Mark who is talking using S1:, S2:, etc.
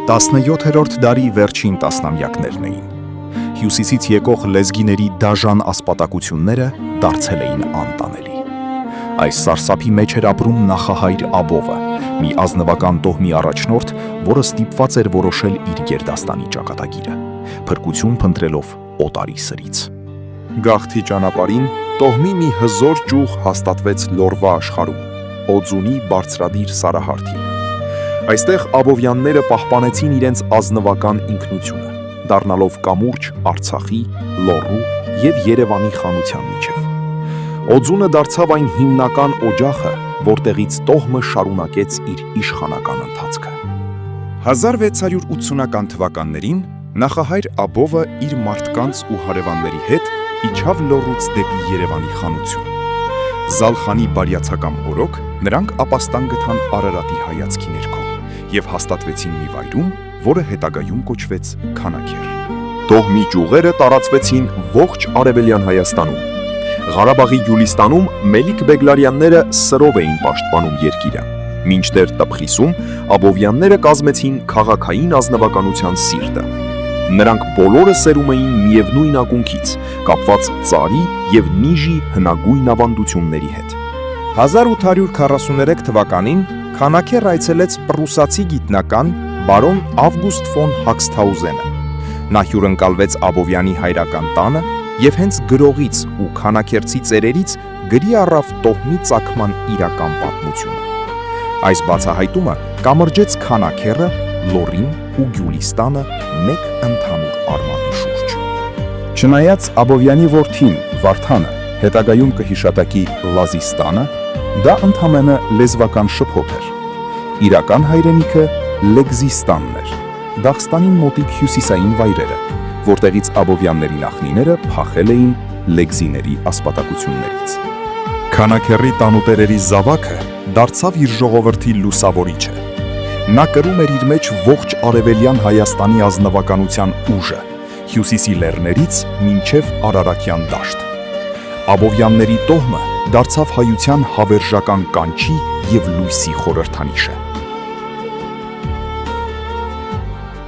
S1: 17-րդ դարի վերջին տասնամյակներն էին։ Հյուսիսից եկող լեզգիների դաժան ասպատակությունները դարձել էին անտանելի։ Այս սարսափի մեջ էր ապրում նախահայր Աբովը, մի ազնվական տոհմի առաջնորդ, որը ստիպված էր որոշել իր գերդաստանի ճակատագիրը, փրկություն փնտրելով օտարի սրից։ Գաղթի ճանապարհին տոհմի մի հզոր ճյուղ հաստատվեց Լորվա աշխարհում, Օձունի բարձրադիր սարահարթին։ Այստեղ աբովյանները պահպանեցին իրենց ազնվական ինքնությունը, դառնալով կամուրջ Արցախի, Լոռու եւ Երևանի խանության միջև։ Օձունը դարձավ այն հիմնական օջախը, որտեղից տոհմը շարունակեց իր իշխանական ընթացքը։ 1680-ական թվականներին նախահայր Աբովը իր մարդկանց ու հարևանների հետ իջավ Լոռուց դեպի Երևանի խանություն։ Զալխանի բարյացակամ օրոք նրանք ապաստան գտան Արարատի հայացքի ներքո եւ հաստատվեցին մի վայրում, որը հետագայում կոչվեց Քանաքեռ։ Տոհմի ճյուղերը տարածվեցին ողջ Արևելյան Հայաստանում։ Ղարաբաղի Գյուլիստանում Մելիք Բեգլարյանները սրով էին պաշտպանում երկիրը, մինչդեռ Տփխիսում աբովյանները կազմեցին քաղաքային ազնվականության սիրտը։ Նրանք բոլորը սերում էին միևնույն ակունքից, կապված ծարի եւ նիժի հնագույն ավանդությունների հետ։ 1843 թվականին Քանաքեռ այցելեց պրուսացի գիտնական բարոն Ավգուստ ֆոն Հաքսթաուզենը։ Նա հյուրընկալվեց Աբովյանի հայրական տանը եւ հենց գրողից ու քանաքերցի ծերերից գրի առավ տոհմի ծագման իրական պատմությունը։ Այս բացահայտումը կամրջեց Քանաքեռը, Լոռին ու Գյուլիստանը մեկ ընդհանուր արմատի շուրջ։ Չնայած Աբովյանի որդին Վարդանը հետագայում կհիշատակի Լազիստանը, դա ընդամենը լեզվական շփոթ էր։ Իրական հայրենիքը Լեգզիստանն էր, Դաղստանին մոտիկ հյուսիսային վայրերը, որտեղից աբովյանների նախնիները փախել էին լեգզիների ասպատակություններից։ Քանաքեռի տանուտերերի զավաքը դարձավ իր ժողովրդի լուսավորիչը։ Նա կրում էր իր մեջ ողջ արևելյան Հայաստանի ազնվականության ուժը, հյուսիսի լեռներից մինչև Արարատյան դաշտ։ Աբովյանների տոհմը դարձավ հայության հավերժական կանչի եւ լույսի խորհրդանիշը։